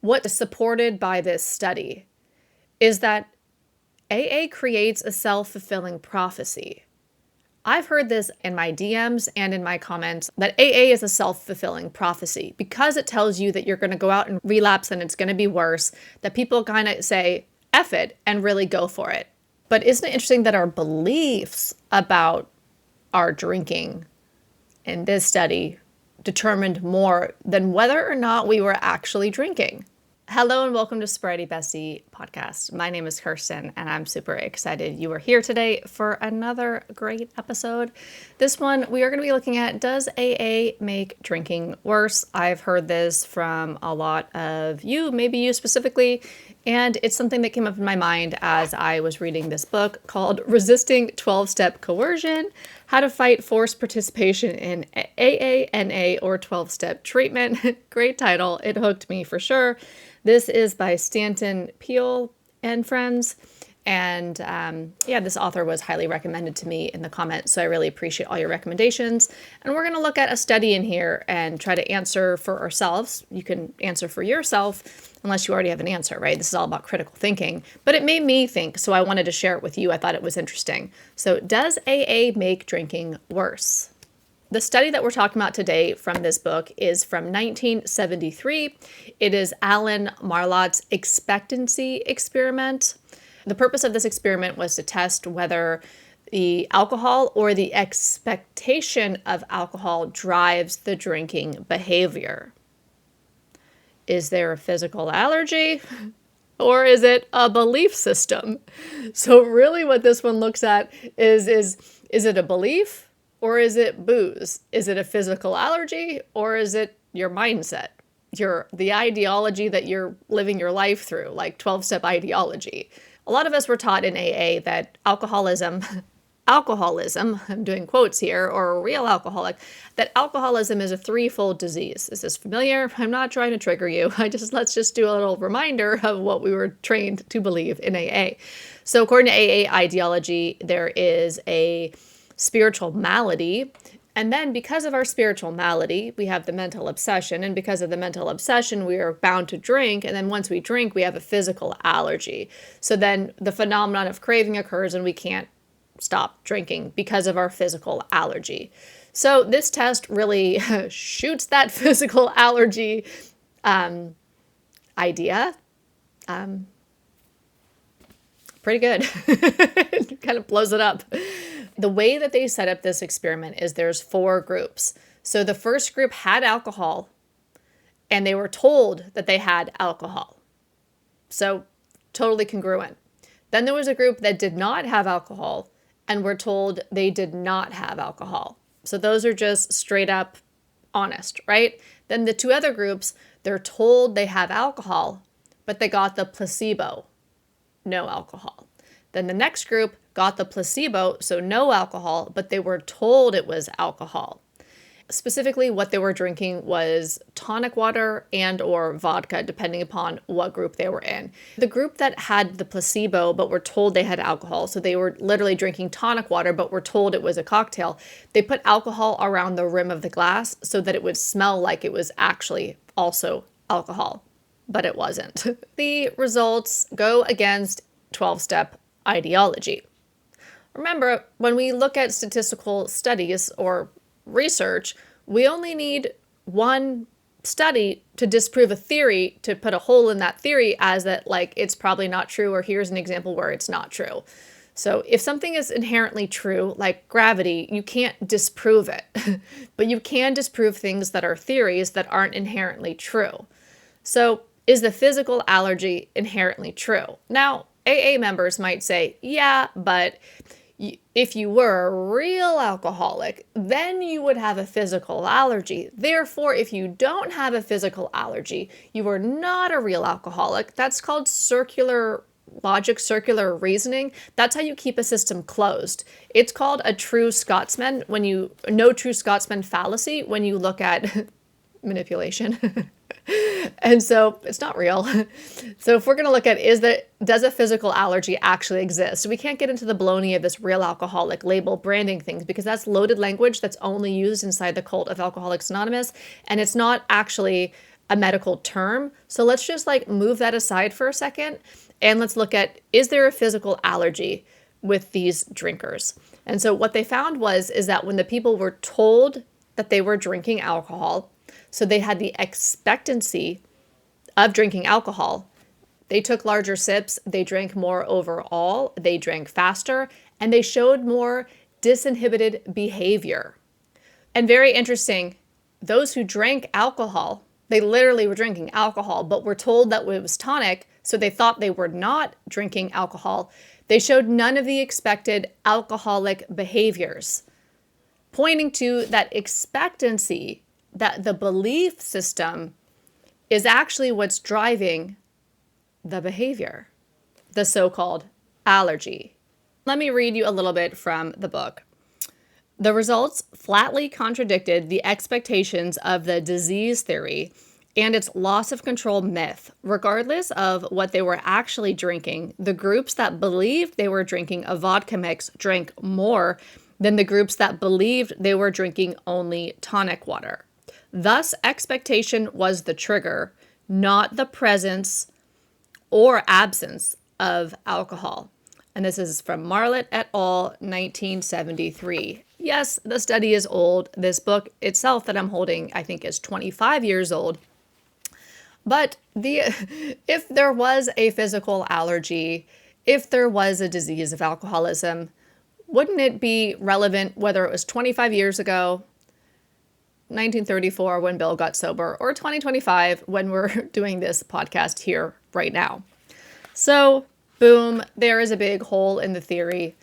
What is supported by this study is that AA creates a self-fulfilling prophecy. I've heard this in my DMs and in my comments that AA is a self-fulfilling prophecy because it tells you that you're going to go out and relapse and it's going to be worse, that people kind of say, F it, and really go for it. But isn't it interesting that our beliefs about our drinking in this study determined more than whether or not we were actually drinking? Hello and welcome to Sobriety Bestie Podcast. My name is Kirsten and I'm super excited you are here today for another great episode. This one we are going to be looking at, does AA make drinking worse? I've heard this from a lot of you, maybe you specifically, and it's something that came up in my mind as I was reading this book called Resisting 12-Step Coercion: How to Fight Forced Participation in AA, NA, or 12-Step Treatment. Great title. It hooked me for sure. This is by Stanton Peele and friends. And this author was highly recommended to me in the comments. So I really appreciate all your recommendations. And we're going to look at a study in here and try to answer for ourselves. You can answer for yourself unless you already have an answer, right? This is all about critical thinking. But it made me think, so I wanted to share it with you. I thought it was interesting. So does AA make drinking worse? The study that we're talking about today from this book is from 1973. It is Alan Marlatt's expectancy experiment. The purpose of this experiment was to test whether the alcohol or the expectation of alcohol drives the drinking behavior. Is there a physical allergy or is it a belief system? So really what this one looks at is it a belief? Or is it booze? Is it a physical allergy or is it your mindset? The ideology that you're living your life through, like 12-step ideology. A lot of us were taught in AA that alcoholism, I'm doing quotes here, or a real alcoholic, that alcoholism is a threefold disease. Is this familiar? I'm not trying to trigger you. Let's just do a little reminder of what we were trained to believe in AA. So according to AA ideology, there is a spiritual malady. And then because of our spiritual malady, we have the mental obsession. And because of the mental obsession, we are bound to drink. And then once we drink, we have a physical allergy. So then the phenomenon of craving occurs and we can't stop drinking because of our physical allergy. So this test really shoots that physical allergy idea. Pretty good. Kind of blows it up. The way that they set up this experiment is there's 4 groups. So the first group had alcohol and they were told that they had alcohol. So totally congruent. Then there was a group that did not have alcohol and were told they did not have alcohol. So those are just straight up honest, right? Then the 2 other groups, they're told they have alcohol, but they got the placebo, no alcohol. Then the next group got the placebo, so no alcohol, but they were told it was alcohol. Specifically, what they were drinking was tonic water and or vodka, depending upon what group they were in. The group that had the placebo, but were told they had alcohol, so they were literally drinking tonic water, but were told it was a cocktail, they put alcohol around the rim of the glass so that it would smell like it was actually also alcohol, but it wasn't. The results go against 12-step ideology. Remember, when we look at statistical studies or research, we only need one study to disprove a theory to put a hole in that theory as that, like, it's probably not true, or here's an example where it's not true. So if something is inherently true, like gravity, you can't disprove it, but you can disprove things that are theories that aren't inherently true. So is the physical allergy inherently true? Now, AA members might say, yeah, but if you were a real alcoholic, then you would have a physical allergy. Therefore, if you don't have a physical allergy, you are not a real alcoholic. That's called circular logic, circular reasoning. That's how you keep a system closed. It's called a true Scotsman no true Scotsman fallacy when you look at manipulation. And so it's not real. So if we're going to look at does a physical allergy actually exist? We can't get into the baloney of this real alcoholic label branding things because that's loaded language that's only used inside the cult of Alcoholics Anonymous. And it's not actually a medical term. So let's just like move that aside for a second and let's look at, is there a physical allergy with these drinkers? And so what they found is that when the people were told that they were drinking alcohol, so they had the expectancy of drinking alcohol, they took larger sips, they drank more overall, they drank faster, and they showed more disinhibited behavior. And very interesting, those who drank alcohol, they literally were drinking alcohol, but were told that it was tonic, so they thought they were not drinking alcohol. They showed none of the expected alcoholic behaviors, pointing to that expectancy, that the belief system is actually what's driving the behavior, the so-called allergy. Let me read you a little bit from the book. The results flatly contradicted the expectations of the disease theory and its loss of control myth. Regardless of what they were actually drinking, the groups that believed they were drinking a vodka mix drank more than the groups that believed they were drinking only tonic water. Thus, expectation was the trigger, not the presence or absence of alcohol. And this is from Marlatt et al., 1973. Yes, the study is old. This book itself that I'm holding, I think, is 25 years old. But if there was a physical allergy, if there was a disease of alcoholism, wouldn't it be relevant whether it was 25 years ago, 1934 when Bill got sober, or 2025 when we're doing this podcast here right now? So, boom, there is a big hole in the theory.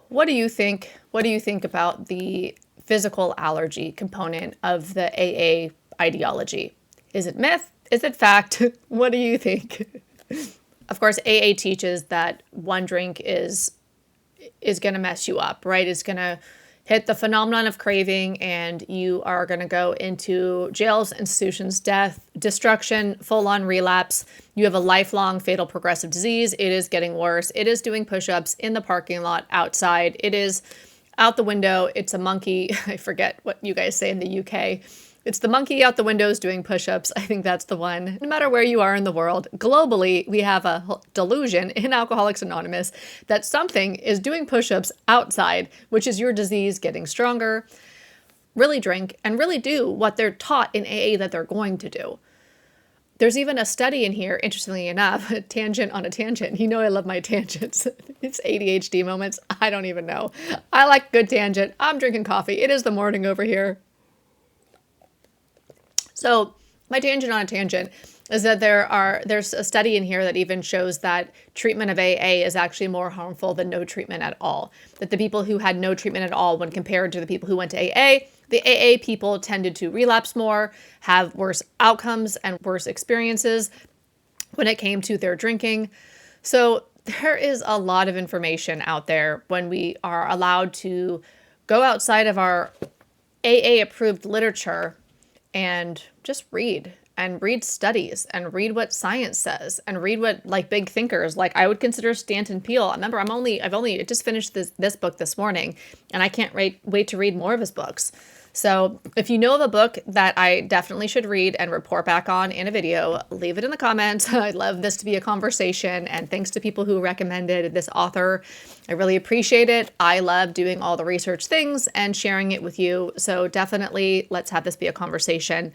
What do you think? What do you think about the physical allergy component of the AA ideology? Is it myth? Is it fact? What do you think? Of course, AA teaches that one drink is going to mess you up, right? It's going to hit the phenomenon of craving and you are going to go into jails, institutions, death, destruction, full-on relapse. You have a lifelong fatal progressive disease. It is getting worse. It is doing push-ups in the parking lot outside. It is out the window. It's a monkey. I forget what you guys say in the UK. It's the monkey out the windows doing push-ups. I think that's the one. No matter where you are in the world, globally, we have a delusion in Alcoholics Anonymous that something is doing push-ups outside, which is your disease getting stronger. Really drink and really do what they're taught in AA that they're going to do. There's even a study in here, interestingly enough, a tangent on a tangent. You know I love my tangents. It's ADHD moments. I don't even know. I like good tangent. I'm drinking coffee. It is the morning over here. So my tangent on a tangent is that there's a study in here that even shows that treatment of AA is actually more harmful than no treatment at all. That the people who had no treatment at all when compared to the people who went to AA, the AA people tended to relapse more, have worse outcomes and worse experiences when it came to their drinking. So there is a lot of information out there when we are allowed to go outside of our AA approved literature and just read studies and read what science says and read what like big thinkers, like I would consider Stanton Peele. Remember, I've just finished this book this morning and I can't wait to read more of his books. So if you know of a book that I definitely should read and report back on in a video, leave it in the comments. I'd love this to be a conversation, and thanks to people who recommended this author. I really appreciate it. I love doing all the research things and sharing it with you. So definitely let's have this be a conversation.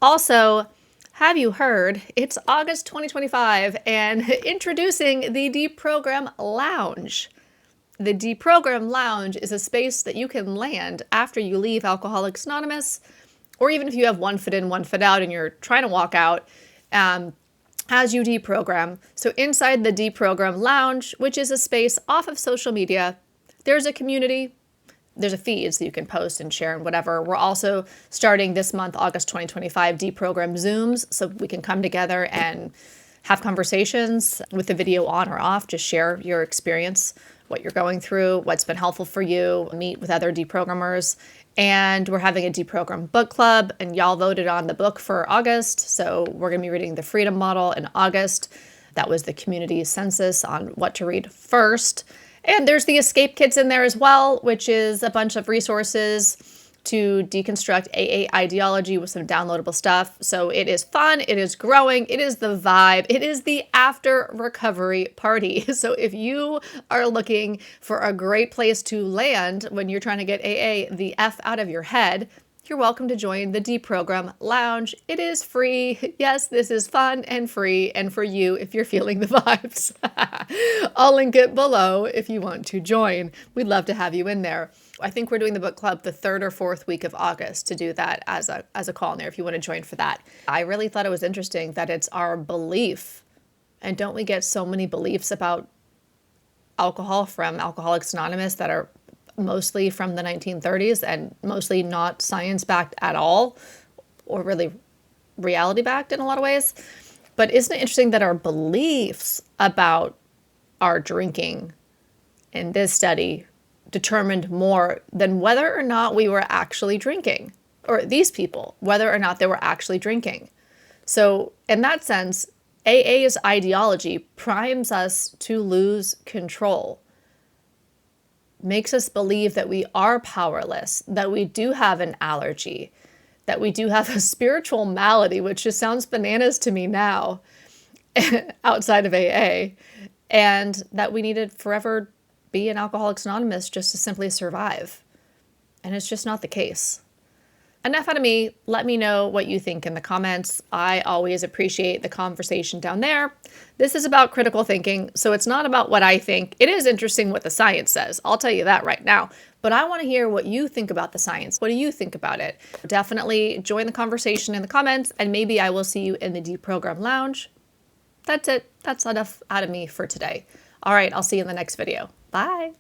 Also, have you heard? It's August 2025 and introducing the Deprogram Lounge. The Deprogram Lounge is a space that you can land after you leave Alcoholics Anonymous, or even if you have one foot in, one foot out, and you're trying to walk out as you deprogram. So inside the Deprogram Lounge, which is a space off of social media, there's a community, there's a feed so you can post and share and whatever. We're also starting this month, August 2025, Deprogram Zooms, so we can come together and have conversations with the video on or off, just share your experience, what you're going through, what's been helpful for you, meet with other deprogrammers. And we're having a deprogram book club, and y'all voted on the book for August. So we're going to be reading The Freedom Model in August. That was the community census on what to read first. And there's the Escape Kits in there as well, which is a bunch of resources to deconstruct AA ideology with some downloadable stuff. So it is fun, it is growing, it is the vibe, it is the after recovery party. So if you are looking for a great place to land when you're trying to get AA the F out of your head, you're welcome to join the Deprogram Lounge. It is free. Yes, this is fun and free, and for you if you're feeling the vibes. I'll link it below if you want to join. We'd love to have you in there. I think we're doing the book club the 3rd or 4th week of August to do that as a call in there if you want to join for that. I really thought it was interesting that it's our belief, and don't we get so many beliefs about alcohol from Alcoholics Anonymous that are mostly from the 1930s and mostly not science-backed at all, or really reality-backed in a lot of ways. But isn't it interesting that our beliefs about our drinking in this study determined more than whether or not we were actually drinking, or these people, whether or not they were actually drinking. So in that sense, AA's ideology primes us to lose control, makes us believe that we are powerless, that we do have an allergy, that we do have a spiritual malady, which just sounds bananas to me now, outside of AA, and that we need to forever be an Alcoholics Anonymous just to simply survive. And it's just not the case. Enough out of me. Let me know what you think in the comments. I always appreciate the conversation down there. This is about critical thinking, so it's not about what I think. It is interesting what the science says. I'll tell you that right now. But I want to hear what you think about the science. What do you think about it? Definitely join the conversation in the comments, and maybe I will see you in the Deprogram Lounge. That's it. That's enough out of me for today. All right, I'll see you in the next video. Bye.